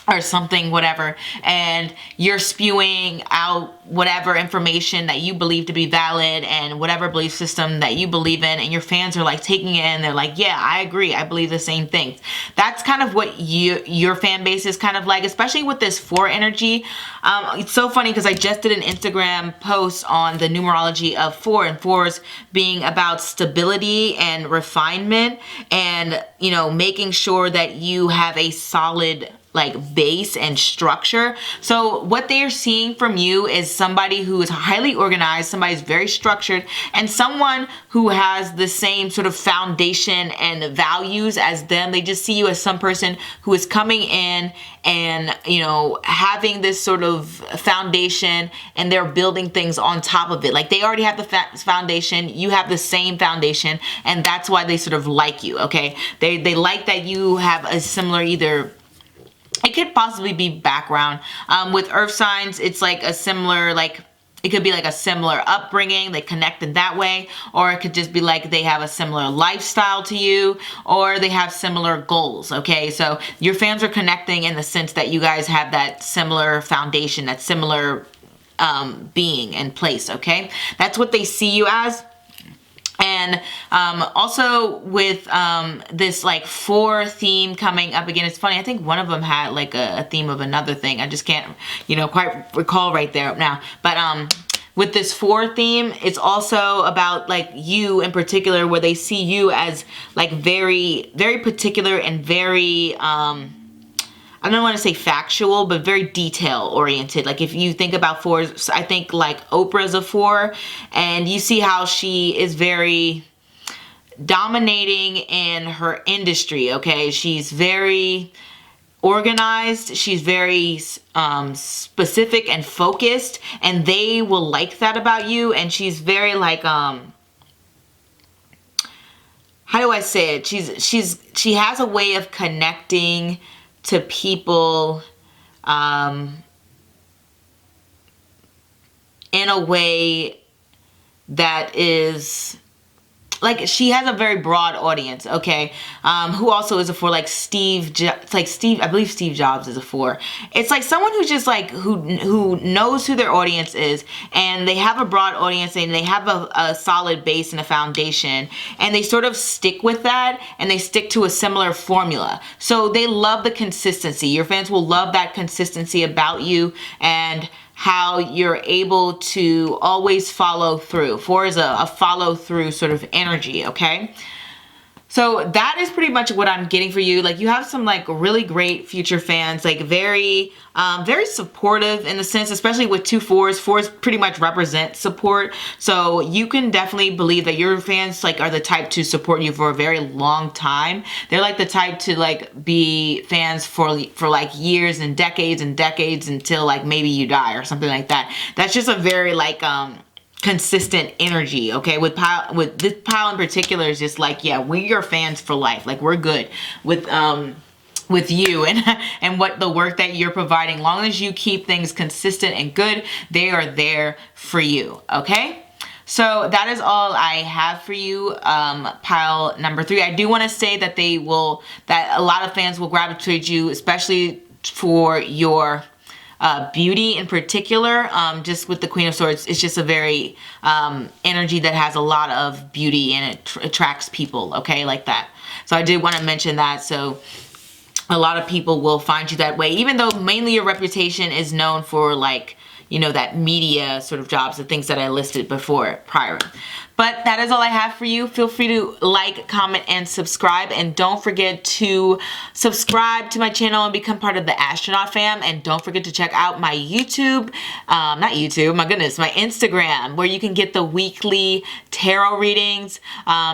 or something, whatever, and you're spewing out whatever information that you believe to be valid and whatever belief system that you believe in, and your fans are like taking it and they're like, yeah, I agree, I believe the same thing. That's kind of what your fan base is kind of like, especially with this 4 energy. It's so funny because I just did an Instagram post on the numerology of 4, and 4s being about stability and refinement, and, you know, making sure that you have a solid like base and structure. So what they are seeing from you is somebody who is highly organized, somebody who's very structured, and someone who has the same sort of foundation and values as them. They just see you as some person who is coming in and, you know, having this sort of foundation, and they're building things on top of it. Like, they already have the foundation, you have the same foundation, and that's why they sort of like you, okay? They like that you have a similar, either it could possibly be background. With earth signs, it's like a similar like it could be like a similar upbringing, they connect in that way, or it could just be like they have a similar lifestyle to you, or they have similar goals, okay? So your fans are connecting in the sense that you guys have that similar foundation, that similar being and place, okay? That's what they see you as. And also with this like 4 theme coming up again, it's funny, I think one of them had like a theme of another thing. I just can't, you know, quite recall right there now. But with this 4 theme, it's also about like you in particular, where they see you as like very, very particular and very, I don't want to say factual, but very detail oriented. Like if you think about 4s, I think like Oprah's a 4, and you see how she is very dominating in her industry, okay? She's very organized, she's very specific and focused, and they will like that about you. And she's very like, how do I say it? She has a way of connecting to people in a way that is like, she has a very broad audience, okay? Who also is a 4, like I believe Steve Jobs is a 4. It's like someone who's just like, who knows who their audience is, and they have a broad audience, and they have a solid base and a foundation, and they sort of stick with that, and they stick to a similar formula. So they love the consistency. Your fans will love that consistency about you, and how you're able to always follow through. 4 is a follow through sort of energy, okay? So that is pretty much what I'm getting for you. Like, you have some like really great future fans, like very supportive in the sense, especially with 2 4s. 4s pretty much represent support. So you can definitely believe that your fans like are the type to support you for a very long time. They're like the type to like be fans for like years and decades until like maybe you die or something like that. That's just a very like consistent energy, okay? With this pile in particular is just like, yeah, we're your fans for life. Like, we're good with you and what the work that you're providing. Long as you keep things consistent and good, they are there for you, okay? So that is all I have for you, pile number 3. I do want to say that that a lot of fans will gravitate you, especially for your beauty in particular. Just with the Queen of Swords, it's just a very energy that has a lot of beauty, and it attracts people, okay, like that. So I did want to mention that. So a lot of people will find you that way, even though mainly your reputation is known for like, you know, that media sort of jobs, the things that I listed prior. But that is all I have for you. Feel free to like, comment, and subscribe. And don't forget to subscribe to my channel and become part of the Astronaut fam. And don't forget to check out my YouTube, not YouTube, my goodness, my Instagram, where you can get the weekly tarot readings.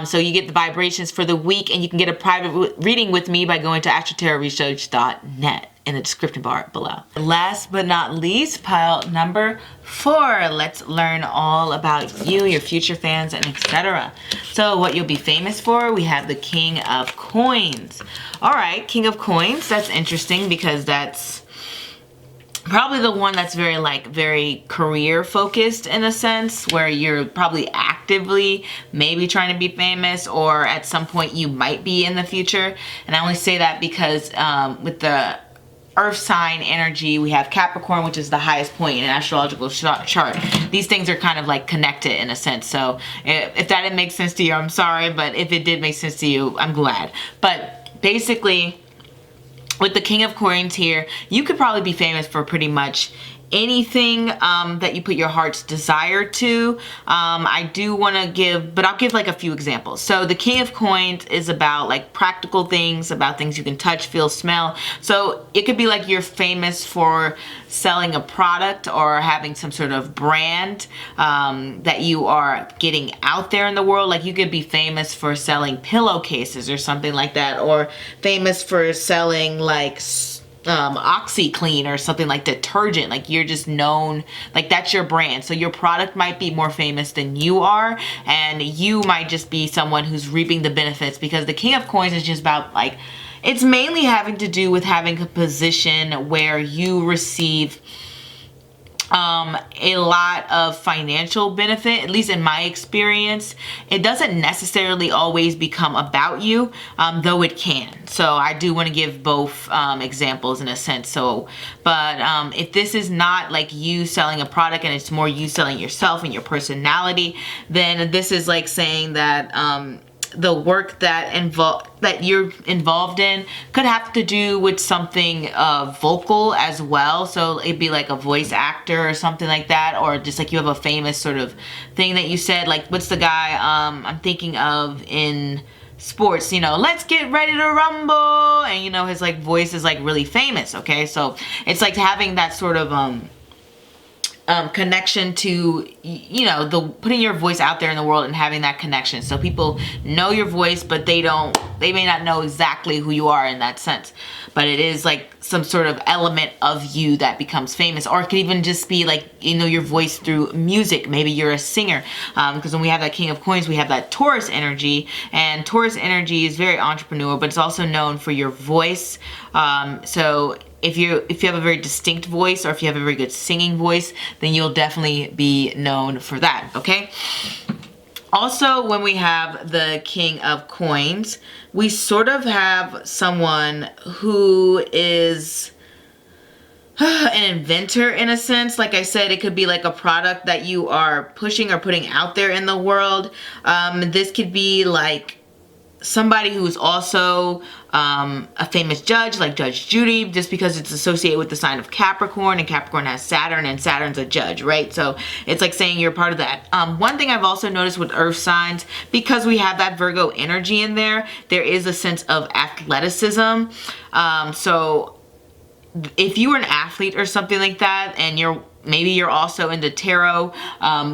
So you get the vibrations for the week, and you can get a private reading with me by going to astrotarotresearch.net in the description bar below. Last but not least, pile number 4. Let's learn all about you, your future fans, and etc. So what you'll be famous for, we have the King of Coins. All right, King of Coins, that's interesting because that's probably the one that's very career focused in a sense, where you're probably actively maybe trying to be famous, or at some point you might be in the future. And I only say that because with the Earth sign energy, we have Capricorn, which is the highest point in an astrological chart. These things are kind of like connected in a sense. So if that didn't make sense to you, I'm sorry, but if it did make sense to you, I'm glad. But basically, with the King of Coins here, you could probably be famous for pretty much anything that you put your heart's desire to. I do want to give, but I'll give like a few examples. So the King of Coins is about like practical things, about things you can touch, feel, smell. So it could be like you're famous for selling a product or having some sort of brand that you are getting out there in the world. Like you could be famous for selling pillowcases or something like that, or famous for selling like OxyClean or something, like detergent. Like you're just known, like that's your brand. So your product might be more famous than you are, and you might just be someone who's reaping the benefits, because the King of Coins is just about like, it's mainly having to do with having a position where you receive a lot of financial benefit, at least in my experience. It doesn't necessarily always become about you, though it can. So I do want to give both examples in a sense. So, but if this is not like you selling a product and it's more you selling yourself and your personality, then this is like saying that the work that you're involved in could have to do with something vocal as well. So it'd be like a voice actor or something like that, or just like you have a famous sort of thing that you said. Like, what's the guy I'm thinking of in sports, you know, let's get ready to rumble, and you know his like voice is like really famous. Okay, so it's like having that sort of connection to, you know, the putting your voice out there in the world and having that connection. So people know your voice, but they may not know exactly who you are in that sense. But it is like some sort of element of you that becomes famous. Or it could even just be like, you know, your voice through music. Maybe you're a singer. Because when we have that King of Coins, we have that Taurus energy. And Taurus energy is very entrepreneurial, but it's also known for your voice. So if you have a very distinct voice, or if you have a very good singing voice, then you'll definitely be known for that, okay? Also, when we have the King of Coins, we sort of have someone who is an inventor in a sense. Like I said, it could be like a product that you are pushing or putting out there in the world. This could be like somebody who's also a famous judge, like Judge Judy, just because it's associated with the sign of Capricorn, and Capricorn has Saturn, and Saturn's a judge, right? So it's like saying you're part of that. One thing I've also noticed with earth signs, because we have that Virgo energy in there, there is a sense of athleticism. So if you were an athlete or something like that, and maybe you're also into tarot,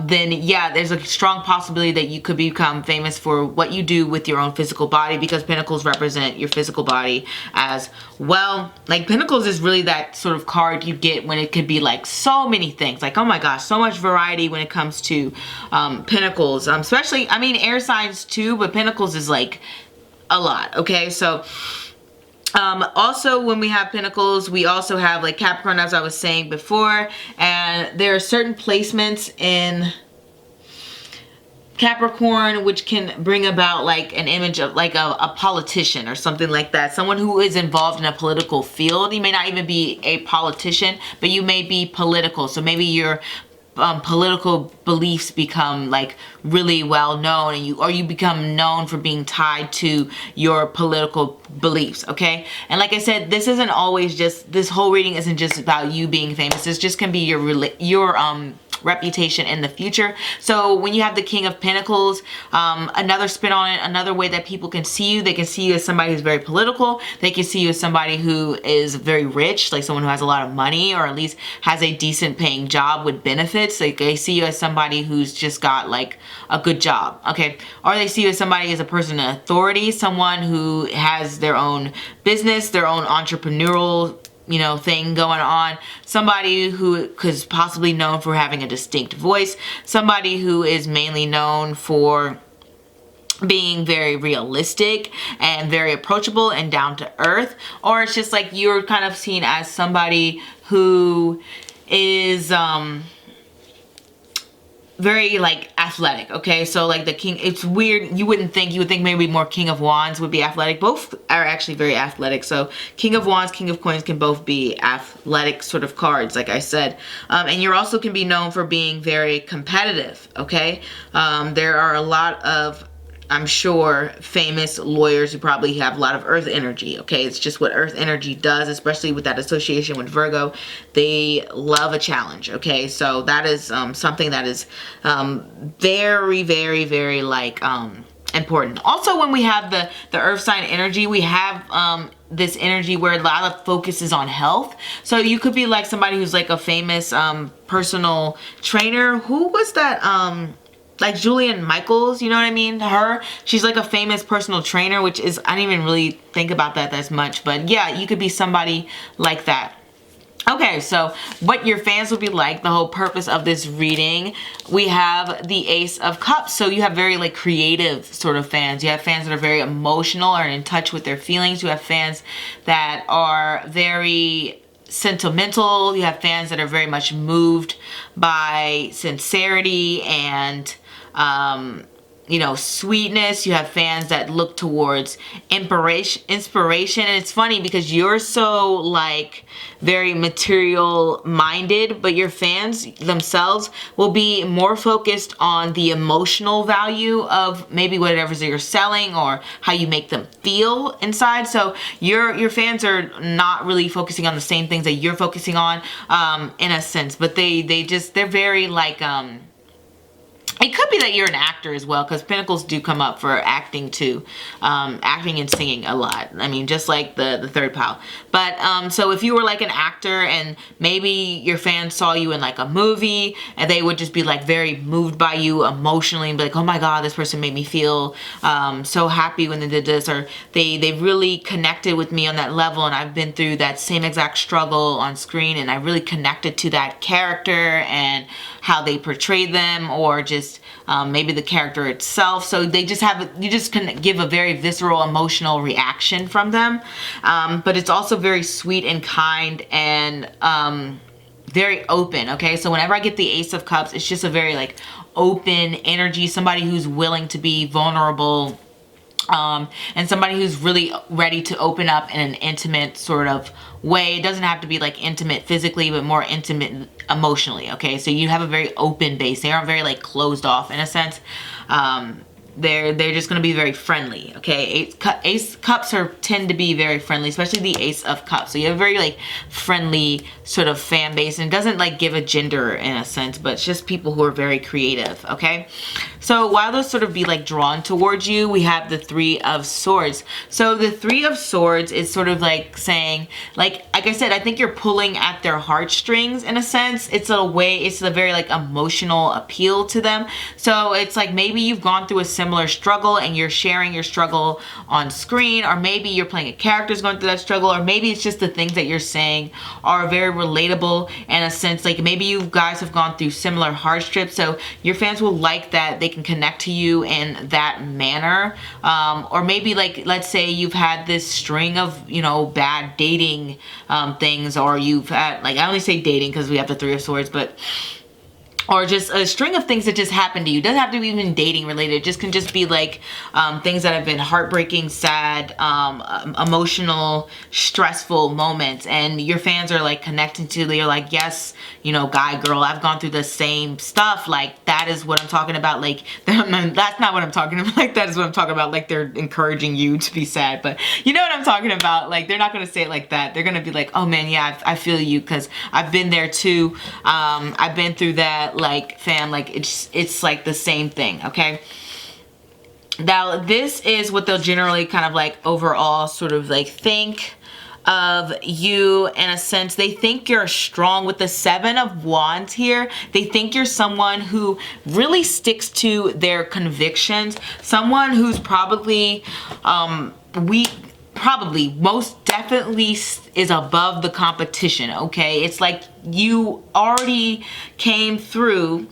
then yeah, there's a strong possibility that you could become famous for what you do with your own physical body, because pentacles represent your physical body as well. Like, pentacles is really that sort of card you get when it could be like so many things. Like, oh my gosh, so much variety when it comes to pentacles. Especially, I mean, air signs too, but pentacles is like a lot, okay? So also, when we have pentacles, we also have like Capricorn, as I was saying before, and there are certain placements in Capricorn which can bring about like an image of like a politician or something like that. Someone who is involved in a political field. You may not even be a politician, but you may be political. So maybe you're political beliefs become like really well known, and you become known for being tied to your political beliefs, okay? And like I said, this isn't always just, this whole reading isn't just about you being famous. This just can be your reputation in the future. So when you have the King of Pentacles, another spin on it, another way that people can see you, they can see you as somebody who's very political. They can see you as somebody who is very rich, like someone who has a lot of money, or at least has a decent paying job with benefits. Like, they see you as somebody who's just got like a good job, okay? Or they see you as somebody, as a person in authority, someone who has their own business, their own entrepreneurial, you know, thing going on. Somebody who is possibly known for having a distinct voice. Somebody who is mainly known for being very realistic and very approachable and down to earth. Or it's just like you're kind of seen as somebody who is very like athletic, okay? So like the king, it's weird, you would think maybe more King of Wands would be athletic. Both are actually very athletic. So King of Wands, King of Coins can both be athletic sort of cards, like I said. And you also can be known for being very competitive, okay? There are a lot of, I'm sure, famous lawyers who probably have a lot of earth energy, okay? It's just what earth energy does, especially with that association with Virgo. They love a challenge, okay? So that is something that is very, very, very like important. Also, when we have the earth sign energy, we have this energy where a lot of focus is on health. So you could be like somebody who's like a famous personal trainer. Who was that? Like Julian Michaels, you know what I mean? She's like a famous personal trainer, which is, I didn't even really think about that as much, but yeah, you could be somebody like that. Okay, so what your fans would be like, the whole purpose of this reading, we have the Ace of Cups. So you have very like creative sort of fans. You have fans that are very emotional or in touch with their feelings. You have fans that are very sentimental. You have fans that are very much moved by sincerity and you know, sweetness. You have fans that look towards inspiration. And it's funny because you're so like very material minded, but your fans themselves will be more focused on the emotional value of maybe whatever you're selling or how you make them feel inside. So your fans are not really focusing on the same things that you're focusing on, in a sense, but they're very like, it could be that you're an actor as well, because Pentacles do come up for acting too. Acting and singing a lot. I mean, just like the third pile. But so if you were like an actor and maybe your fans saw you in like a movie and they would just be like very moved by you emotionally and be like, oh my God, this person made me feel so happy when they did this, or they really connected with me on that level, and I've been through that same exact struggle on screen and I really connected to that character and how they portrayed them, or just maybe the character itself. So they just you just can give a very visceral emotional reaction from them. But it's also very sweet and kind and very open. Okay, so whenever I get the Ace of Cups, it's just a very like open energy, somebody who's willing to be vulnerable, and somebody who's really ready to open up in an intimate sort of way. It doesn't have to be like intimate physically, but more intimate emotionally. Okay, so you have a very open base. They aren't very like closed off in a sense. They're just going to be very friendly. Okay, Ace Cups tend to be very friendly, especially the Ace of Cups. So you have a very like friendly sort of fan base, and it doesn't like give a gender in a sense, but it's just people who are very creative. Okay, so while those sort of be like drawn towards you, we have the Three of Swords. So the Three of Swords is sort of like saying, like I said, I think you're pulling at their heartstrings in a sense. It's a very like emotional appeal to them. So it's like maybe you've gone through a similar struggle and you're sharing your struggle on screen, or maybe you're playing a character who's going through that struggle, or maybe it's just the things that you're saying are very relatable in a sense. Like maybe you guys have gone through similar hardships, so your fans will like that. They can connect to you in that manner. Or maybe like, let's say you've had this string of, you know, bad dating things, or you've had, like, I only say dating because we have the Three of Swords, but or just a string of things that just happened to you. It doesn't have to be even dating related. It just can just be like things that have been heartbreaking, sad, emotional, stressful moments, and your fans are like connecting to. They're like, yes, you know, guy, girl, I've gone through the same stuff. Like that is what I'm talking about. Like that's not what I'm talking about. Like that is what I'm talking about. Like they're encouraging you to be sad, but you know what I'm talking about. Like they're not gonna say it like that. They're gonna be like, oh man, yeah, I feel you, because I've been there too. I've been through that. Like fam, like it's like the same thing. Okay, now this is what they'll generally kind of like overall sort of like think of you in a sense. They think you're strong. With the Seven of Wands here, they think you're someone who really sticks to their convictions, someone who's probably most definitely is above the competition. Okay, it's like you already came through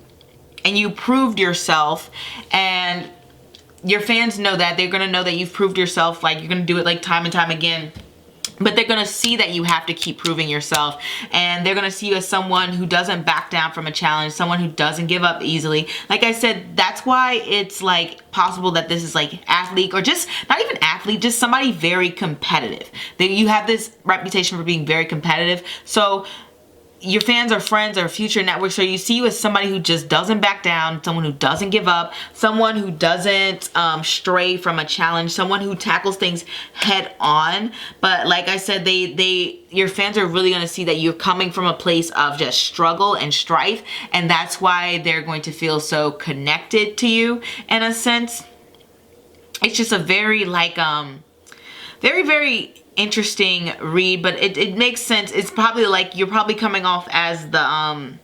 and you proved yourself, and your fans know that. They're gonna know that you've proved yourself. Like you're gonna do it like time and time again. But they're going to see that you have to keep proving yourself, and they're going to see you as someone who doesn't back down from a challenge, someone who doesn't give up easily. Like I said, that's why it's like possible that this is like athlete, or just not even athlete, just somebody very competitive. That you have this reputation for being very competitive. So your fans are friends or future networks, so you see you as somebody who just doesn't back down, someone who doesn't give up, someone who doesn't stray from a challenge, someone who tackles things head on. But like I said, your fans are really going to see that you're coming from a place of just struggle and strife, and that's why they're going to feel so connected to you in a sense. It's just a very like very interesting read, but it makes sense. It's probably like you're probably coming off as the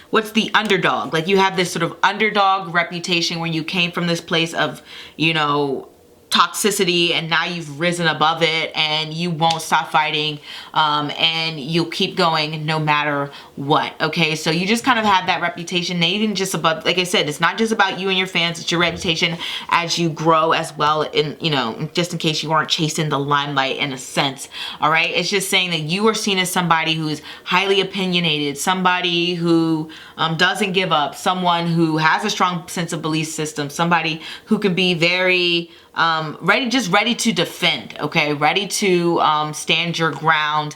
what's the underdog. Like you have this sort of underdog reputation where you came from this place of, you know, toxicity, and now you've risen above it and you won't stop fighting, and you'll keep going no matter what. Okay, so you just kind of have that reputation, even just about, like I said, it's not just about you and your fans, it's your reputation as you grow as well, in, you know, just in case you aren't chasing the limelight in a sense. All right, it's just saying that you are seen as somebody who is highly opinionated, somebody who doesn't give up, someone who has a strong sense of belief system, somebody who can be very ready to defend, okay, ready to stand your ground,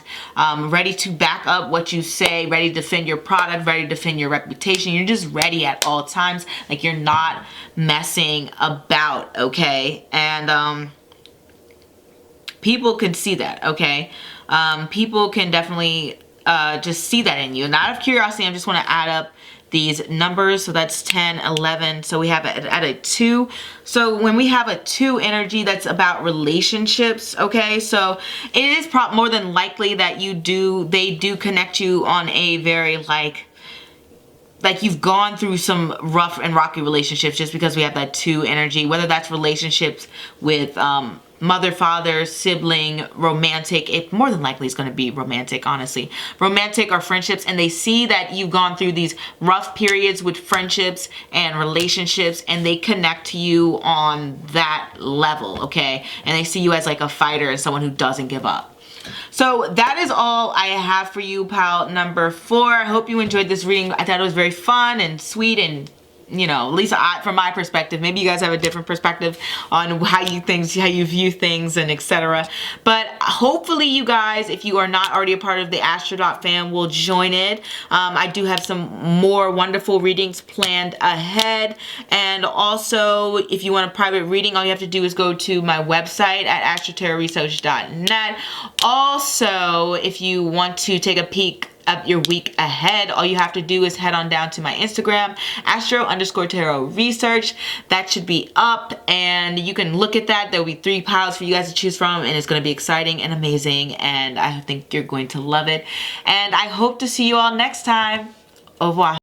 ready to back up what you say, ready to defend your product, ready to defend your reputation. You're just ready at all times, like you're not messing about, okay? And people can see that, okay? People can definitely just see that in you. And out of curiosity, I just want to add up these numbers. So that's 10, 11. So we have it at a 2. So when we have a 2 energy, that's about relationships, okay? So it is more than likely that they do connect you on a very like you've gone through some rough and rocky relationships, just because we have that 2 energy, whether that's relationships with mother, father, sibling, romantic. It more than likely is going to be romantic, honestly. Romantic or friendships, and they see that you've gone through these rough periods with friendships and relationships, and they connect to you on that level, okay? And they see you as like a fighter and someone who doesn't give up. So that is all I have for you, pal number 4. I hope you enjoyed this reading. I thought it was very fun and sweet, and you know, at least from my perspective. Maybe you guys have a different perspective on how you view things and etc. But hopefully you guys, if you are not already a part of the Astro-Tarot fam, will join it. I do have some more wonderful readings planned ahead. And also, if you want a private reading, all you have to do is go to my website at astrotarotresearch.net. Also, if you want to take a peek up your week ahead, all you have to do is head on down to my Instagram, Astro_Tarot Research. That should be up, and you can look at that. There will be 3 piles for you guys to choose from, and it's going to be exciting and amazing, and I think you're going to love it. And I hope to see you all next time. Au revoir.